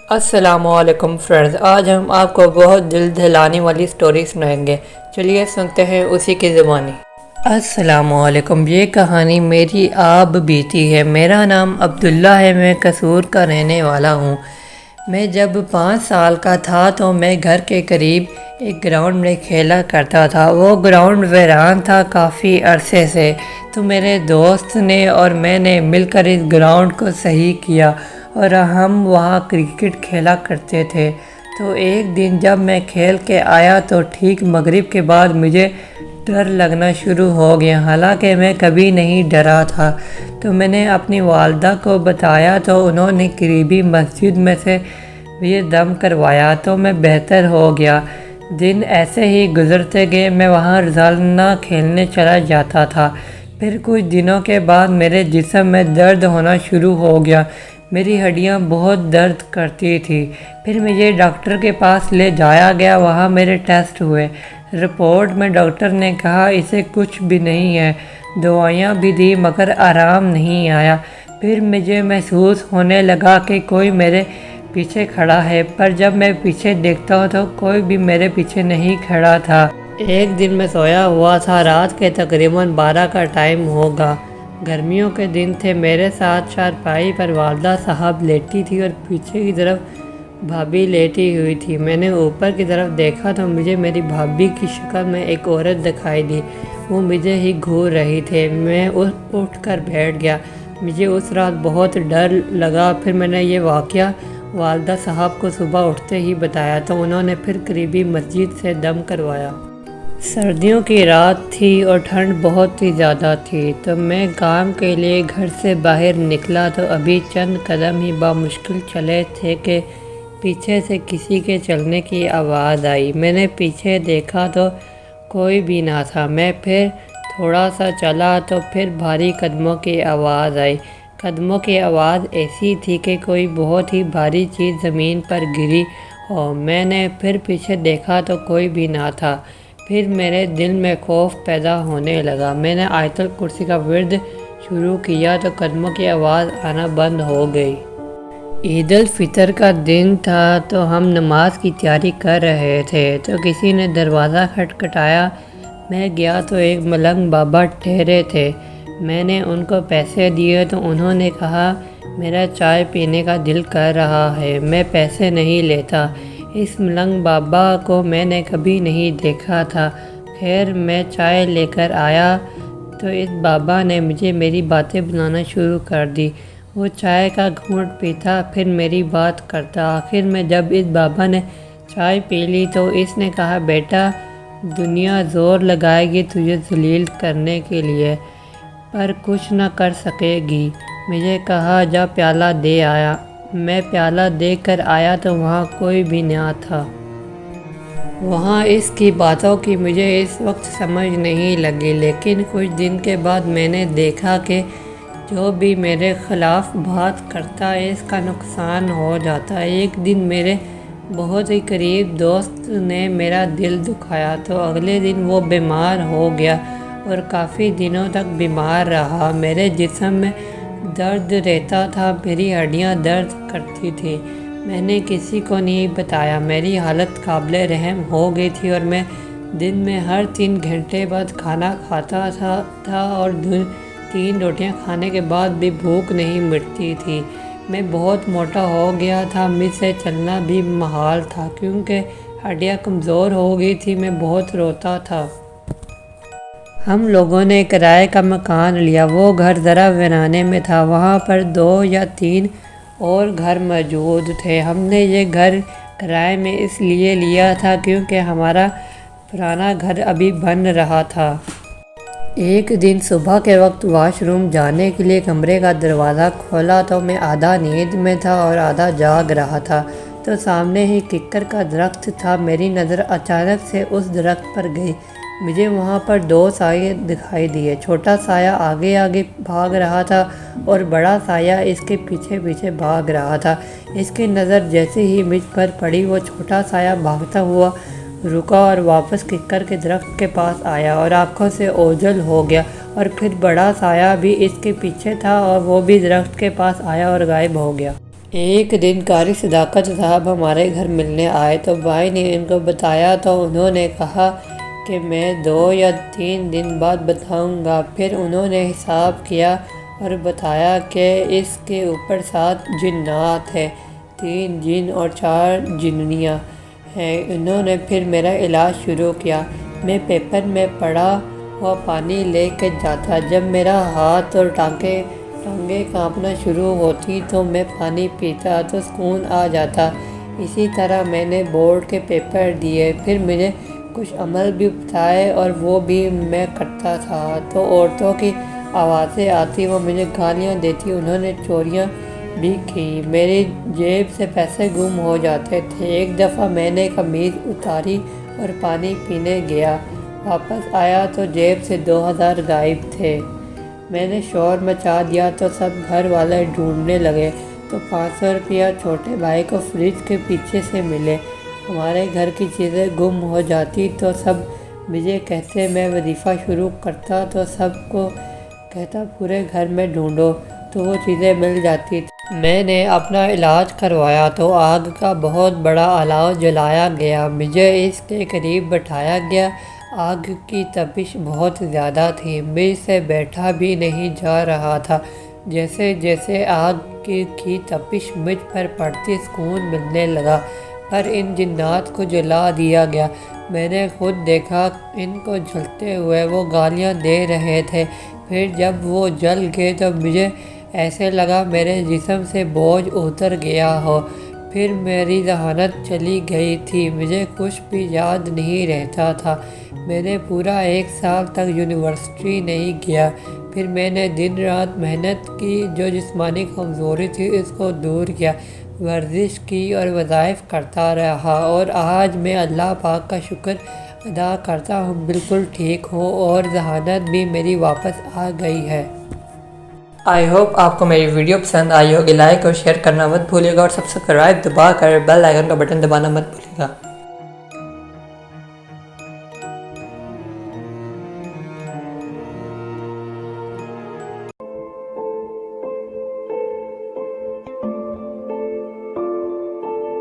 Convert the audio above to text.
السلام علیکم فرینڈز، آج ہم آپ کو بہت دل دہلانے والی سٹوری سنائیں گے۔ چلیے سنتے ہیں اسی کی زبانی۔ السلام علیکم، یہ کہانی میری آپ بیتی ہے۔ میرا نام عبداللہ ہے، میں قصور کا رہنے والا ہوں۔ میں جب 5 سال کا تھا تو میں گھر کے قریب ایک گراؤنڈ میں کھیلا کرتا تھا۔ وہ گراؤنڈ ویران تھا کافی عرصے سے، تو میرے دوست نے اور میں نے مل کر اس گراؤنڈ کو صحیح کیا اور ہم وہاں کرکٹ کھیلا کرتے تھے۔ تو ایک دن جب میں کھیل کے آیا تو ٹھیک مغرب کے بعد مجھے ڈر لگنا شروع ہو گیا، حالانکہ میں کبھی نہیں ڈرا تھا۔ تو میں نے اپنی والدہ کو بتایا تو انہوں نے قریبی مسجد میں سے یہ دم کروایا تو میں بہتر ہو گیا۔ دن ایسے ہی گزرتے گئے، میں وہاں روزانہ کھیلنے چلا جاتا تھا۔ پھر کچھ دنوں کے بعد میرے جسم میں درد ہونا شروع ہو گیا، میری ہڈیاں بہت درد کرتی تھیں۔ پھر مجھے ڈاکٹر کے پاس لے جایا گیا، وہاں میرے ٹیسٹ ہوئے۔ رپورٹ میں ڈاکٹر نے کہا اسے کچھ بھی نہیں ہے، دوائیاں بھی دی مگر آرام نہیں آیا۔ پھر مجھے محسوس ہونے لگا کہ کوئی میرے پیچھے کھڑا ہے، پر جب میں پیچھے دیکھتا ہوں تو کوئی بھی میرے پیچھے نہیں کھڑا تھا۔ ایک دن میں سویا ہوا تھا، رات کے تقریباً 12 کا ٹائم ہوگا، گرمیوں کے دن تھے۔ میرے ساتھ چارپائی پر والدہ صاحب لیٹی تھی اور پیچھے کی طرف بھابھی لیٹی ہوئی تھی۔ میں نے اوپر کی طرف دیکھا تو مجھے میری بھابھی کی شکل میں ایک عورت دکھائی دی، وہ مجھے ہی گھور رہی تھی۔ میں اٹھ کر بیٹھ گیا، مجھے اس رات بہت ڈر لگا۔ پھر میں نے یہ واقعہ والدہ صاحب کو صبح اٹھتے ہی بتایا تو انہوں نے پھر قریبی مسجد سے دم کروایا۔ سردیوں کی رات تھی اور ٹھنڈ بہت ہی زیادہ تھی، تو میں کام کے لیے گھر سے باہر نکلا تو ابھی چند قدم ہی بامشکل چلے تھے کہ پیچھے سے کسی کے چلنے کی آواز آئی۔ میں نے پیچھے دیکھا تو کوئی بھی نہ تھا۔ میں پھر تھوڑا سا چلا تو پھر بھاری قدموں کی آواز آئی۔ قدموں کی آواز ایسی تھی کہ کوئی بہت ہی بھاری چیز زمین پر گری ہو۔ میں نے پھر پیچھے دیکھا تو کوئی بھی نہ تھا۔ پھر میرے دل میں خوف پیدا ہونے لگا۔ میں نے آیت الکرسی کا ورد شروع کیا تو قدموں کی آواز آنا بند ہو گئی۔ عید الفطر کا دن تھا تو ہم نماز کی تیاری کر رہے تھے تو کسی نے دروازہ کھٹکھٹایا۔ میں گیا تو ایک ملنگ بابا ٹھہرے تھے۔ میں نے ان کو پیسے دیے تو انہوں نے کہا میرا چائے پینے کا دل کر رہا ہے۔ میں پیسے نہیں لیتا۔ اس ملنگ بابا کو میں نے کبھی نہیں دیکھا تھا۔ خیر میں چائے لے کر آیا تو اس بابا نے مجھے میری باتیں بنانا شروع کر دی۔ وہ چائے کا گھونٹ پیتا پھر میری بات کرتا۔ آخر میں جب اس بابا نے چائے پی لی تو اس نے کہا بیٹا، دنیا زور لگائے گی تجھے ذلیل کرنے کے لیے، پر کچھ نہ کر سکے گی۔ مجھے کہا جا پیالہ دے آیا۔ میں پیالہ دے کر آیا تو وہاں کوئی بھی نہ تھا۔ وہاں اس کی باتوں کی مجھے اس وقت سمجھ نہیں لگی، لیکن کچھ دن کے بعد میں نے دیکھا کہ جو بھی میرے خلاف بات کرتا ہے اس کا نقصان ہو جاتا ہے۔ ایک دن میرے بہت ہی قریب دوست نے میرا دل دکھایا تو اگلے دن وہ بیمار ہو گیا اور کافی دنوں تک بیمار رہا۔ میرے جسم میں درد رہتا تھا، میری ہڈیاں درد کرتی تھیں۔ میں نے کسی کو نہیں بتایا۔ میری حالت قابل رحم ہو گئی تھی اور میں دن میں ہر 3 گھنٹے بعد کھانا کھاتا تھا اور 3 روٹیاں کھانے کے بعد بھی بھوک نہیں مٹتی تھی۔ میں بہت موٹا ہو گیا تھا، مجھ سے چلنا بھی محال تھا کیونکہ ہڈیاں کمزور ہو گئی تھی۔ میں بہت روتا تھا۔ ہم لوگوں نے کرائے کا مکان لیا۔ وہ گھر ذرا ویرانے میں تھا، وہاں پر 2 یا 3 اور گھر موجود تھے۔ ہم نے یہ گھر کرائے میں اس لیے لیا تھا کیونکہ ہمارا پرانا گھر ابھی بن رہا تھا۔ ایک دن صبح کے وقت واش روم جانے کے لیے کمرے کا دروازہ کھولا تو میں آدھا نیند میں تھا اور آدھا جاگ رہا تھا، تو سامنے ہی ککر کا درخت تھا۔ میری نظر اچانک سے اس درخت پر گئی۔ مجھے وہاں پر 2 سائے دکھائی دیے۔ چھوٹا سایہ آگے آگے بھاگ رہا تھا اور بڑا سایہ اس کے پیچھے پیچھے بھاگ رہا تھا۔ اس کی نظر جیسے ہی مجھ پر پڑی، وہ چھوٹا سایہ بھاگتا ہوا رکا اور واپس ککر کے درخت کے پاس آیا اور آنکھوں سے اوجھل ہو گیا، اور پھر بڑا سایہ بھی اس کے پیچھے تھا اور وہ بھی درخت کے پاس آیا اور غائب ہو گیا۔ ایک دن قاری صداقت صاحب ہمارے گھر ملنے آئے تو بھائی نے ان کو بتایا تو انہوں نے کہا کہ میں 2 یا 3 دن بعد بتاؤں گا۔ پھر انہوں نے حساب کیا اور بتایا کہ اس کے اوپر 7 جنات ہیں، 3 جن اور 4 جنیاں ہیں۔ انہوں نے پھر میرا علاج شروع کیا۔ میں پیپر میں پڑا ہوا پانی لے کے جاتا، جب میرا ہاتھ اور ٹانگیں کانپنا شروع ہوتی تو میں پانی پیتا تو سکون آ جاتا۔ اسی طرح میں نے بورڈ کے پیپر دیے، پھر مجھے کچھ عمل بھی بتائے اور وہ بھی میں کرتا تھا تو عورتوں کی آوازیں آتی، وہ مجھے گالیاں دیتی، انہوں نے چوریاں بھی کی، میری جیب سے پیسے گم ہو جاتے تھے۔ ایک دفعہ میں نے قمیض اتاری اور پانی پینے گیا، واپس آیا تو جیب سے 2000 غائب تھے۔ میں نے شور مچا دیا تو سب گھر والے ڈھونڈنے لگے تو 500 روپیہ چھوٹے بھائی کو فریج کے پیچھے سے ملے۔ ہمارے گھر کی چیزیں گم ہو جاتی تو سب مجھے کہتے، میں وظیفہ شروع کرتا تو سب کو کہتا پورے گھر میں ڈھونڈو تو وہ چیزیں مل جاتی تھی۔ میں نے اپنا علاج کروایا تو آگ کا بہت بڑا الاؤ جلایا گیا، مجھے اس کے قریب بٹھایا گیا۔ آگ کی تپش بہت زیادہ تھی، مجھ سے بیٹھا بھی نہیں جا رہا تھا۔ جیسے جیسے آگ کی تپش مجھ پر پڑتی سکون ملنے لگا، پر ان جنات کو جلا دیا گیا۔ میں نے خود دیکھا ان کو جلتے ہوئے، وہ گالیاں دے رہے تھے۔ پھر جب وہ جل گئے تو مجھے ایسے لگا میرے جسم سے بوجھ اتر گیا ہو۔ پھر میری ذہانت چلی گئی تھی، مجھے کچھ بھی یاد نہیں رہتا تھا۔ میں نے پورا 1 سال تک یونیورسٹی نہیں گیا۔ پھر میں نے دن رات محنت کی، جو جسمانی کمزوری تھی اس کو دور کیا، ورزش کی اور وظائف کرتا رہا، اور آج میں اللہ پاک کا شکر ادا کرتا ہوں، بالکل ٹھیک ہوں اور ذہانت بھی میری واپس آ گئی ہے۔ آئی ہوپ آپ کو میری ویڈیو پسند آئی ہوگی۔ لائک اور شیئر کرنا مت بھولیے گا اور سبسکرائب دبا کر بیل آئیکن کا بٹن دبانا مت بھولیے گا۔